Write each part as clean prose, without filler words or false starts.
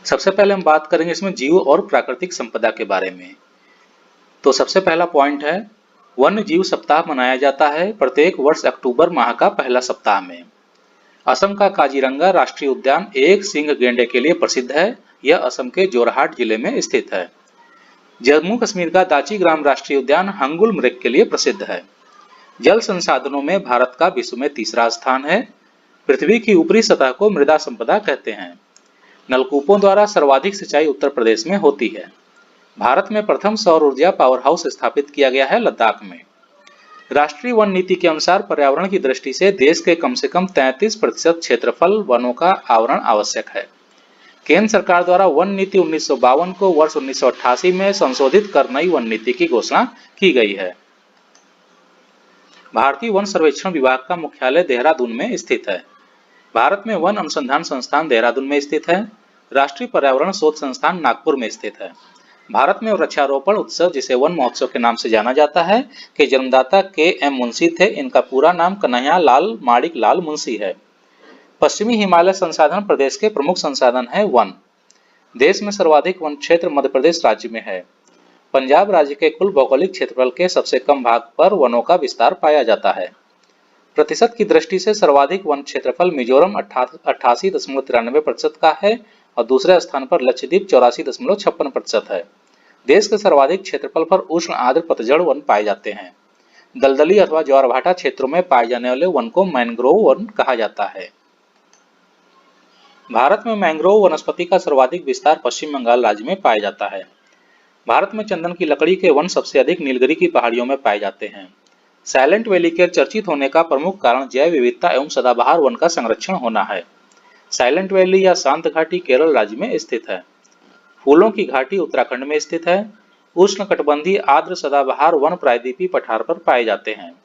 सबसे पहले हम बात करेंगे इसमें जीव और प्राकृतिक संपदा के बारे में। तो सबसे पहला पॉइंट है, वन्य जीव सप्ताह मनाया जाता है प्रत्येक वर्ष अक्टूबर माह का पहला सप्ताह में। असम का काजीरंगा राष्ट्रीय उद्यान एक सिंह गेंडे के लिए प्रसिद्ध है। यह असम के जोरहाट जिले में स्थित है। जम्मू कश्मीर का दाची ग्राम राष्ट्रीय उद्यान हंगुल मृग के लिए प्रसिद्ध है। जल संसाधनों में भारत का विश्व में तीसरा स्थान है। पृथ्वी की ऊपरी सतह को मृदा संपदा कहते हैं। नलकूपों द्वारा सर्वाधिक सिंचाई उत्तर प्रदेश में होती है। भारत में प्रथम सौर ऊर्जा पावर हाउस स्थापित किया गया है लद्दाख में। राष्ट्रीय वन नीति के अनुसार पर्यावरण की दृष्टि से देश के कम से कम 33% क्षेत्रफल वनों का आवरण आवश्यक है। केंद्र सरकार द्वारा वन नीति 1952 को वर्ष 1988 में संशोधित कर नई वन नीति की घोषणा की गई है। भारतीय वन सर्वेक्षण विभाग का मुख्यालय देहरादून में स्थित है। भारत में वन अनुसंधान संस्थान देहरादून में स्थित है। राष्ट्रीय पर्यावरण शोध संस्थान नागपुर में स्थित है। भारत में वृक्षारोपण उत्सव, जिसे वन महोत्सव के नाम से जाना जाता है, के जन्मदाता के.एम. मुंशी थे। इनका पूरा नाम कन्हैया लाल माणिक लाल मुंशी है। पश्चिमी हिमालय संसाधन प्रदेश के प्रमुख संसाधन है वन। देश में सर्वाधिक वन क्षेत्र मध्य प्रदेश राज्य में है। पंजाब राज्य के कुल भौगोलिक क्षेत्रफल के सबसे कम भाग पर वनों का विस्तार पाया जाता है। प्रतिशत की दृष्टि से सर्वाधिक वन क्षेत्रफल मिजोरम 88.93% का है और दूसरे स्थान पर लक्षद्वीप 84.56% है। देश के सर्वाधिक क्षेत्रफल पर उष्ण आर्द्र पतझड़ वन पाए जाते हैं। दलदली अथवा ज्वारभाटा क्षेत्रों में पाए जाने वाले वन को मैंग्रोव वन कहा जाता है। भारत में मैंग्रोव वनस्पति का सर्वाधिक विस्तार पश्चिम बंगाल राज्य में पाया जाता है। भारत में चंदन की लकड़ी के वन सबसे अधिक नीलगिरी की पहाड़ियों में पाए जाते हैं। साइलेंट वैली के चर्चित होने का प्रमुख कारण जैव विविधता एवं सदाबहार वन का संरक्षण होना है। साइलेंट वैली या शांत घाटी केरल राज्य में स्थित है। फूलों की घाटी उत्तराखंड में स्थित है। उष्णकटिबंधीय आर्द्र सदाबहार वन प्रायद्वीपीय पठार पर पाए जाते हैं।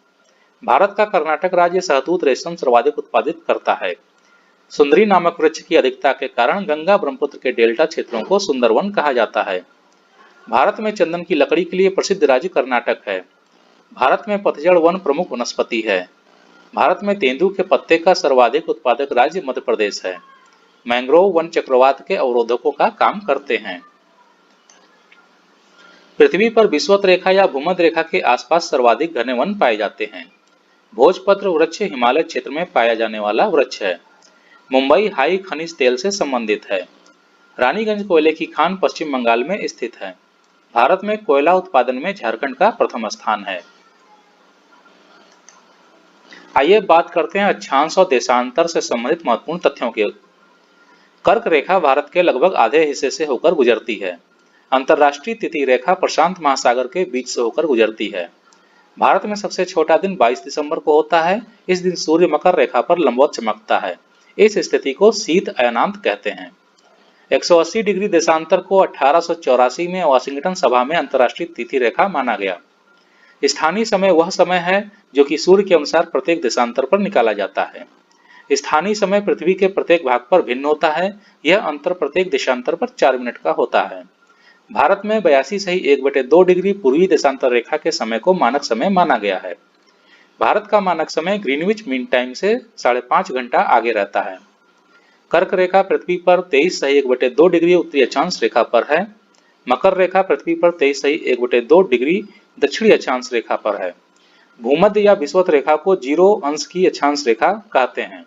भारत का कर्नाटक राज्य शहतूत रेशम सर्वाधिक उत्पादित करता है। सुंदरी नामक वृक्ष की अधिकता के कारण गंगा ब्रह्मपुत्र के डेल्टा क्षेत्रों को सुंदरवन कहा जाता है। भारत में चंदन की लकड़ी के लिए प्रसिद्ध राज्य कर्नाटक है। भारत में पतझड़ वन प्रमुख वनस्पति है। भारत में तेंदू के पत्ते का सर्वाधिक उत्पादक राज्य मध्य प्रदेश है। मैंग्रोव वन चक्रवात के अवरोधकों का काम करते हैं। पृथ्वी पर विषुवत रेखा या भूमध्य रेखा के आसपास सर्वाधिक घने वन पाए जाते हैं। भोजपत्र वृक्ष हिमालय क्षेत्र में पाया जाने वाला वृक्ष है। मुंबई हाई खनिज तेल से संबंधित है। रानीगंज कोयले की खान पश्चिम बंगाल में स्थित है। भारत में कोयला उत्पादन में झारखंड का प्रथम स्थान है। आइए बात करते हैं अक्षांश और देशांतर से संबंधित महत्वपूर्ण तथ्यों के। कर्क रेखा भारत के लगभग आधे हिस्से से होकर गुजरती है। अंतरराष्ट्रीय तिथि रेखा प्रशांत महासागर के बीच से होकर गुजरती है। भारत में सबसे छोटा दिन 22 दिसंबर को होता है। इस दिन सूर्य मकर रेखा पर लंबवत चमकता है। इस स्थिति को शीत अयनांत कहते हैं। 180 डिग्री देशांतर को 1884 में वाशिंगटन सभा में अंतरराष्ट्रीय तिथि रेखा माना गया। स्थानीय समय वह समय है जो कि सूर्य के अनुसार प्रत्येक देशांतर पर निकाला जाता है। स्थानीय समय पृथ्वी के प्रत्येक भाग पर भिन्न होता है। यह अंतर प्रत्येक देशांतर पर 4 मिनट का होता है। भारत में 82.1/2 डिग्री पूर्वी देशांतर रेखा के समय को मानक समय माना गया है। भारत का मानक समय ग्रीनविच मीन टाइम से 5.5 घंटा आगे रहता है। कर्क रेखा पृथ्वी पर 23.1/2 डिग्री उत्तरी अक्षांश रेखा पर है। मकर रेखा पृथ्वी पर 23.1/2 डिग्री दक्षिणी अक्षांश रेखा पर है। भूमध्य या विषुवत रेखा को 0 अंश की अक्षांश रेखा कहते हैं।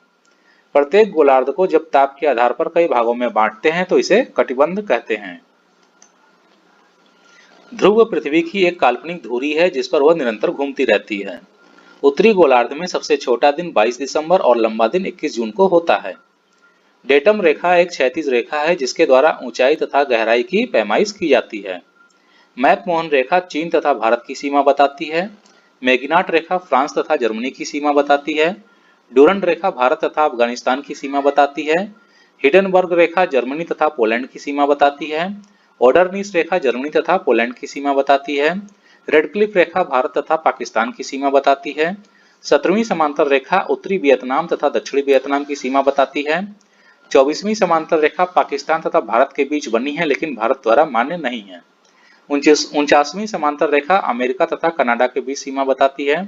प्रत्येक गोलार्ध को जब ताप के आधार पर कई भागों में बांटते हैं तो इसे कटिबंध कहते हैं। ध्रुव पृथ्वी की एक काल्पनिक धुरी है जिस पर वह निरंतर घूमती रहती है। उत्तरी गोलार्ध में सबसे छोटा दिन 22 दिसंबर और लंबा दिन 21 जून को होता है। डेटम रेखा एक क्षैतिज रेखा है जिसके द्वारा ऊंचाई तथा गहराई की पैमाइश की जाती है। मैकमोहन रेखा चीन तथा भारत की सीमा बताती है। मैगिनाट रेखा फ्रांस तथा जर्मनी की सीमा बताती है। डूरंड रेखा भारत तथा अफगानिस्तान की सीमा बताती है। हिडनबर्ग रेखा जर्मनी तथा पोलैंड की सीमा बताती है। ओडरनिस रेखा जर्मनी तथा पोलैंड की सीमा बताती है। रेडक्लिफ रेखा भारत तथा पाकिस्तान की सीमा बताती है। 17वीं समांतर रेखा उत्तरी वियतनाम तथा दक्षिणी वियतनाम की सीमा बताती है। 24वीं समांतर रेखा पाकिस्तान तथा भारत के बीच बनी है लेकिन भारत द्वारा मान्य नहीं है। 49वीं समांतर रेखा अमेरिका तथा कनाडा के बीच सीमा बताती है।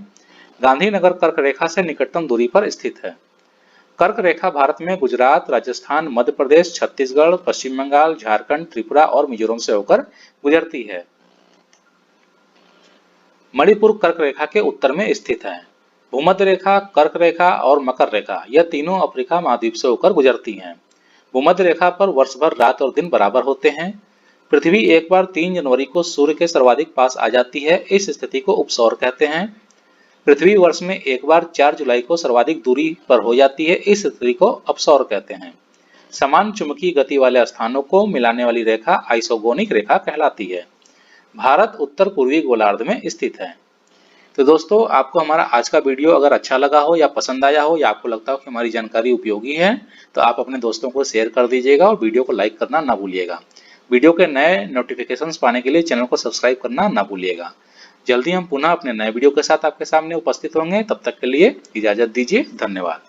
गांधीनगर कर्क रेखा से निकटतम दूरी पर स्थित है। कर्क रेखा भारत में गुजरात, राजस्थान, मध्य प्रदेश, छत्तीसगढ़, पश्चिम बंगाल, झारखंड, त्रिपुरा और मिजोरम से होकर गुजरती है। मणिपुर कर्क रेखा के उत्तर में स्थित है। भूमध्य रेखा, कर्क रेखा और मकर रेखा यह तीनों अफ्रीका महाद्वीप से होकर गुजरती हैं। भूमध्य रेखा पर वर्ष भर रात और दिन बराबर होते हैं। पृथ्वी एक बार 3 जनवरी को सूर्य के सर्वाधिक पास आ जाती है, इस स्थिति को उपसौर कहते हैं। पृथ्वी वर्ष में एक बार 4 जुलाई को सर्वाधिक दूरी पर हो जाती है, इस स्थिति को अपसौर कहते हैं। समान चुंबकीय गति वाले स्थानों को मिलाने वाली रेखा आइसोगोनिक रेखा कहलाती है। भारत उत्तर पूर्वी गोलार्ध में स्थित है। तो दोस्तों, आपको हमारा आज का वीडियो अगर अच्छा लगा हो या पसंद आया हो या आपको लगता हो कि हमारी जानकारी उपयोगी है, तो आप अपने दोस्तों को शेयर कर दीजिएगा और वीडियो को लाइक करना ना भूलिएगा। वीडियो के नए नोटिफिकेशंस पाने के लिए चैनल को सब्सक्राइब करना ना भूलिएगा। जल्दी हम पुनः अपने नए वीडियो के साथ आपके सामने उपस्थित होंगे। तब तक के लिए इजाजत दीजिए। धन्यवाद।